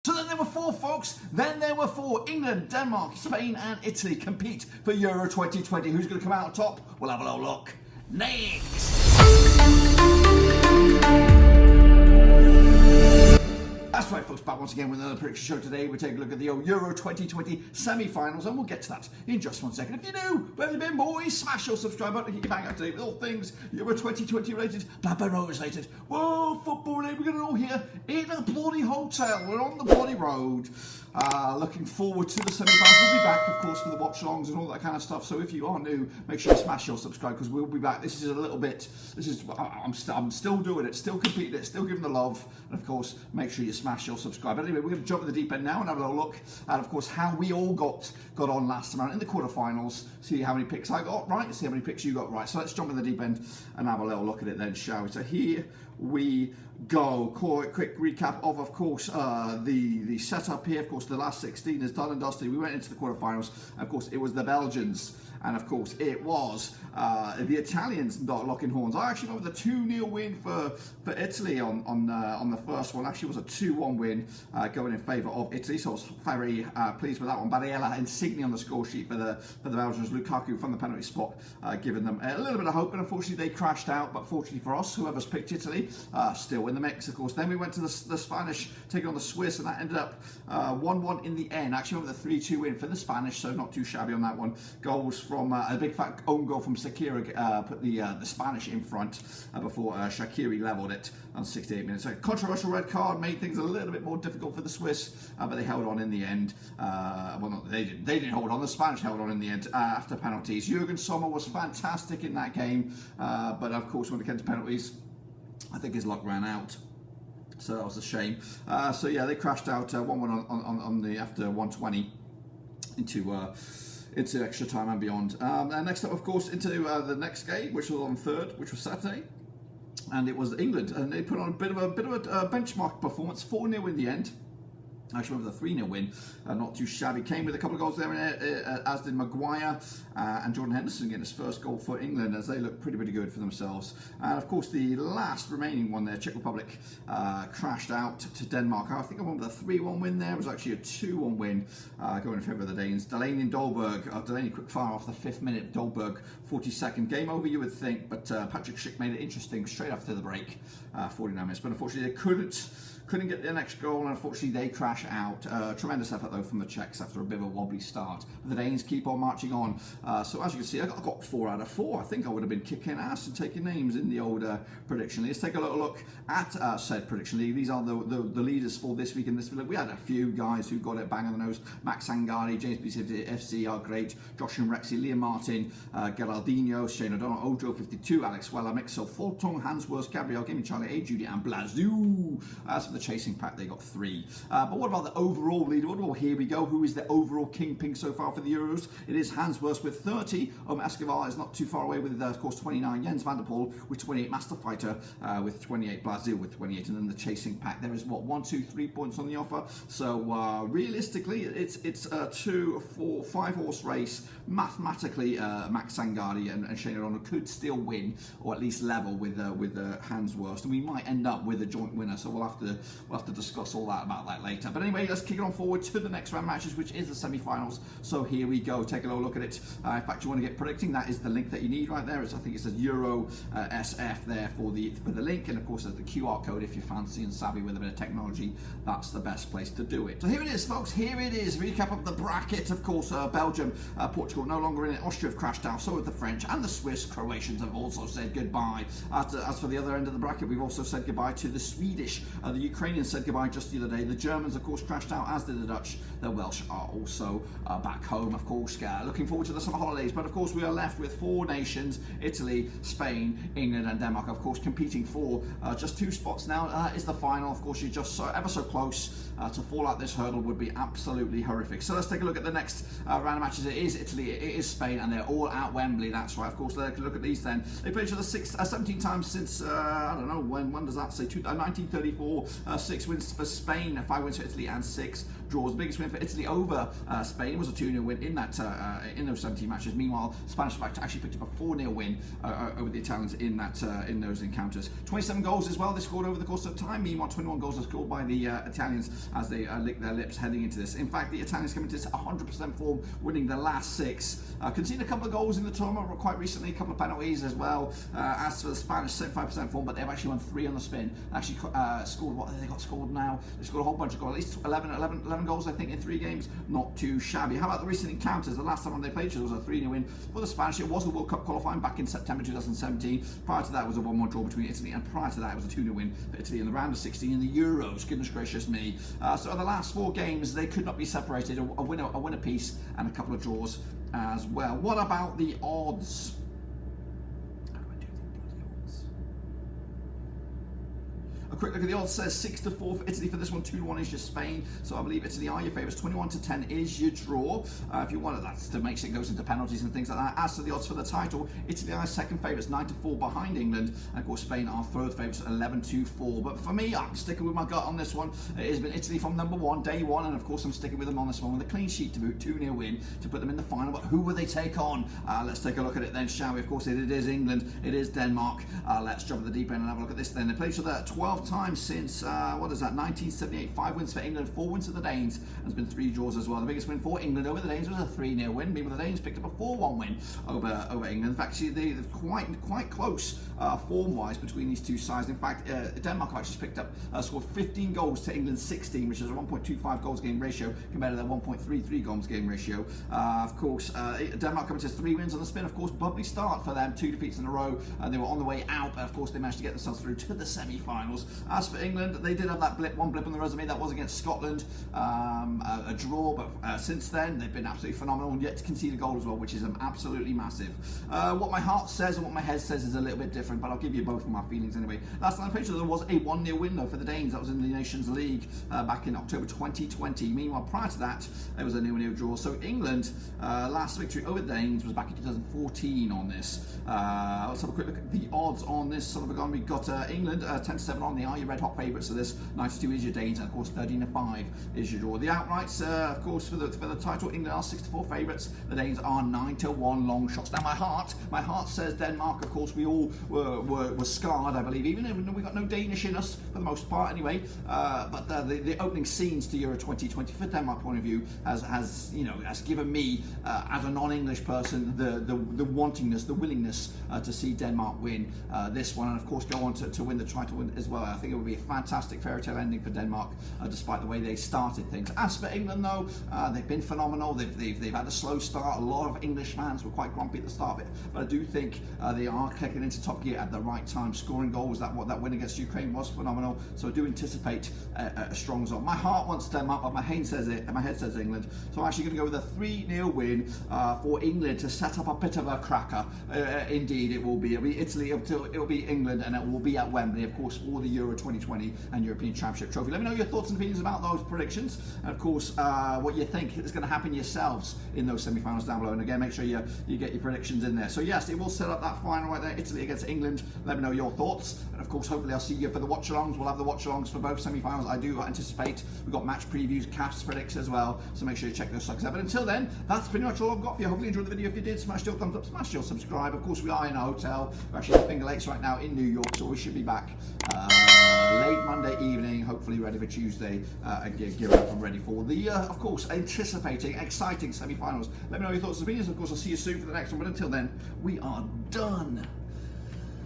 So then there were four, folks. Then there were four. England, Denmark, Spain and Italy compete for Euro 2020. Who's going to come out on top? We'll have a little look next. That's right, folks, back once again with another prediction show today. We're taking a look at the Euro 2020 semi-finals, and we'll get to that in just 1 second. If you're new, where have you been, boys? Smash your subscribe button and keep bang up to date with all things Euro 2020 related, Blackburn Rovers related. Whoa, football related. We're going to all here in a bloody hotel. We're on the bloody road. Looking forward to the semi-finals. We'll be back, of course, for the watch-alongs and all that kind of stuff. So if you are new, make sure you smash your subscribe because we'll be back. This is a little bit. I'm still doing it, still competing it, still giving the love, and of course, make sure you smash your subscribe. But anyway, we're going to jump in the deep end now and have a little look at, of course, how we all got on last time around in the quarterfinals. See how many picks I got right, see how many picks you got right. So let's jump in the deep end and have a little look at it then, shall we? So here we go. Quick recap of course, the setup here. Of course, the last 16 is done and dusted. We went into the quarterfinals. Of course, it was the Belgians. And of course, it was the Italians locking horns. I actually went with a 2-0 win for Italy on the first one. Actually, it was a 2-1 win going in favour of Italy. So I was very pleased with that one. Barella Insigne on the score sheet for the Belgians. Lukaku from the penalty spot, giving them a little bit of hope. And unfortunately, they crashed out. But fortunately for us, whoever's picked Italy, still in the mix, of course. Then we went to the Spanish, taking on the Swiss, and that ended up 1-1 in the end. Actually, went with a 3-2 win for the Spanish, so not too shabby on that one. Goals from a big fat own goal from Shaqiri put the Spanish in front before Shaqiri levelled it on 68 minutes. So a controversial red card made things a little bit more difficult for the Swiss, but they held on in the end. Well, not they didn't. They didn't hold on. The Spanish held on in the end after penalties. Jurgen Sommer was fantastic in that game, but of course when it came to penalties, I think his luck ran out. So that was a shame. So yeah, they crashed out 1-1 on the after 120 into extra time and beyond. And next up, of course, into the next game, which was on third, which was Saturday, and it was England, and they put on a bit of a benchmark performance, 4-0 in the end. Actually went with a 3-0 win, not too shabby. Came with a couple of goals there, as did Maguire and Jordan Henderson getting his first goal for England, as they look pretty good for themselves. And of course, the last remaining one there, Czech Republic, crashed out to Denmark. I think I went with a 3-1 win there. It was actually a 2-1 win going in favour of the Danes. Delaney and Dolberg, Delaney quick fire off the 5th minute, Dolberg 42nd. Game over, you would think, but Patrick Schick made it interesting straight after the break, 49 minutes. But unfortunately, they couldn't get the next goal, and unfortunately they crash out. Tremendous effort though from the Czechs after a bit of a wobbly start. But the Danes keep on marching on. So as you can see, I got 4 out of 4. I think I would have been kicking ass and taking names in the old prediction league. Let's take a little look at said prediction league. These are the leaders for this week in this league. We had a few guys who got it bang on the nose. Max Sangari, James B. FC are great. Josh and Rexy, Liam Martin, Geraldinho, Shane O'Donnell, Ojo 52, Alex Weller, Mixel, Fulton, Hansworth, Gabriel, Gimme Charlie, A. Judy, and Blazoo. As for the chasing pack, they got 3. But what about the overall leader? Well, here we go. Who is the overall kingpin so far for the Euros? It is Hansworth with 30. Escobar is not too far away with, of course, 29. Jens van der Poel with 28. Master Fighter with 28. Blazil with 28. And then the chasing pack, there is what, 1, 2, 3 points on the offer. So realistically, it's a 2, 4, 5 horse race. Mathematically, Max Sangari and Shane O'Donnell could still win, or at least level with Hansworth, and we might end up with a joint winner. So we'll have to discuss all about that later. But anyway, let's kick it on forward to the next round matches, which is the semi-finals. So here we go. Take a little look at it. In fact, you want to get predicting, that is the link that you need right there. I think it says Euro SF there for the link, and of course there's the QR code if you're fancy and savvy with a bit of technology. That's the best place to do it. So here it is, folks. Here it is. Recap of the bracket. Of course, Belgium, Portugal no longer in it. Austria have crashed out. So have the French and the Swiss. Croatians have also said goodbye. As for the other end of the bracket, we've also said goodbye to the Swedish. The Ukrainians said goodbye just the other day. The Germans, of course, crashed out, as did the Dutch. The Welsh are also back home, of course. Looking forward to the summer holidays. But of course, we are left with 4 nations: Italy, Spain, England, and Denmark. Of course, competing for just 2 spots now. Is the final. Of course, you're just ever so close. To fall out this hurdle would be absolutely horrific. So let's take a look at the next round of matches. It is Italy, it is Spain, and they're all at Wembley. That's right. Of course, let's look at these then. They played each other 17 times since, I don't know, when does that say? 1934. 6 wins for Spain, 5 wins for Italy, and 6 draws. The biggest win for Italy over Spain was a 2-0 win in those 17 matches. Meanwhile, Spanish actually picked up a 4-0 win over the Italians in those encounters. 27 goals as well they scored over the course of time. Meanwhile, 21 goals are scored by the Italians as they lick their lips heading into this. In fact, the Italians come into this 100% form, winning the last 6. Conceded a couple of goals in the tournament quite recently, a couple of penalties as well. As for the Spanish, 75% form, but they've actually won 3 on the spin. Actually scored, what have they got scored now? They scored a whole bunch of goals, at least 11 goals, I think, in 3 games. Not too shabby. How about the recent encounters? The last time they played each other was a 3-0 win for the Spanish. It was a World Cup qualifying back in September 2017. Prior to that, it was a 1-1 draw between Italy, and prior to that, it was a 2-0 win for Italy in the round of 16 in the Euros. Goodness gracious me. So in the last 4 games, they could not be separated. A win apiece and a couple of draws as well. What about the odds? How do I do the bloody odds? A quick look at the odds says 6-4 for Italy for this one, 2-1 is your Spain. So I believe Italy are your favourites. 21-10 is your draw. If you want it, that's to make it goes into penalties and things like that. As to the odds for the title, Italy are second favourites, 9-4 behind England, and of course Spain are third favourites, 11-4. But for me, I'm sticking with my gut on this one. It has been Italy from number 1, day 1, and of course I'm sticking with them on this one with a clean sheet to boot, 2-0 win to put them in the final. But who will they take on? Let's take a look at it then, shall we? Of course, it is England, it is Denmark. Let's jump at the deep end and have a look at this then. They played each other 12 times since, what is that, 1978. 5 wins for England, 4 wins for the Danes. There's been 3 draws as well. The biggest win for England over the Danes was a 3-0 win. Meanwhile, the Danes picked up a 4-1 win over England. In fact, they're quite close form-wise between these two sides. In fact, Denmark have actually picked up, scored 15 goals to England's 16, which is a 1.25 goals game ratio compared to their 1.33 goals game ratio. Of course, Denmark coming to 3 wins on the spin. Of course, bubbly start for them, 2 defeats in a row. They were on the way out, but of course they managed to get themselves through to the semi-finals. As for England, they did have that one blip on the resume. That was against Scotland, a draw, but since then they've been absolutely phenomenal, and yet to concede a goal as well, which is absolutely massive. What my heart says and what my head says is a little bit different, but I'll give you both of my feelings anyway. Last time I played, there was a 1-0 win though for the Danes. That was in the Nations League back in October 2020. Meanwhile, prior to that, it was a 0-0 draw. So England, last victory over the Danes was back in 2014 on this. Let's have a quick look at the odds on this. Sort of we got England 10-7 on. They are your red hot favourites. So this 92 is your Danes, and of course 13-5 is your draw. The outrights, of course, for the title, England are 6-4 favourites. The Danes are 9-1 long shots. Now my heart says Denmark. Of course, we all were scarred, I believe, even though we got no Danish in us for the most part, anyway. But the opening scenes to Euro 2020, for Denmark point of view, has given me, as a non-English person, the wantingness, the willingness to see Denmark win this one, and of course go on to win the title as well. I think it would be a fantastic fairy tale ending for Denmark, despite the way they started things. As for England, though, they've been phenomenal. They've had a slow start. A lot of English fans were quite grumpy at the start of it, but I do think they are kicking into top gear at the right time. Scoring goals, that win against Ukraine was phenomenal. So I do anticipate a strong result. My heart wants Denmark, but my head says England. So I'm actually going to go with a 3-0 win for England to set up a bit of a cracker. Indeed, it will be. It'll be Italy, it'll be England, and it will be at Wembley, of course, for the Euro 2020 and European Championship trophy. Let me know your thoughts and opinions about those predictions, and of course what you think is going to happen yourselves in those semi-finals down below. And again, make sure you get your predictions in there. So yes, it will set up that final right there, Italy against England. Let me know your thoughts, and of course hopefully I'll see you for the watch-alongs. We'll have the watch-alongs for both semi-finals. I do anticipate we've got match previews, cast predicts as well, so make sure you check those suckers out. But until then, that's pretty much all I've got for you. Hopefully you enjoyed the video. If you did, smash your thumbs up, smash your subscribe. Of course, we are in a hotel. We're actually at Finger Lakes right now in New York, so we should be back late Monday evening, hopefully ready for Tuesday, and gear up and ready for the, of course, anticipating, exciting semi-finals. Let me know your thoughts and opinions. Of course, I'll see you soon for the next one, but until then, we are done.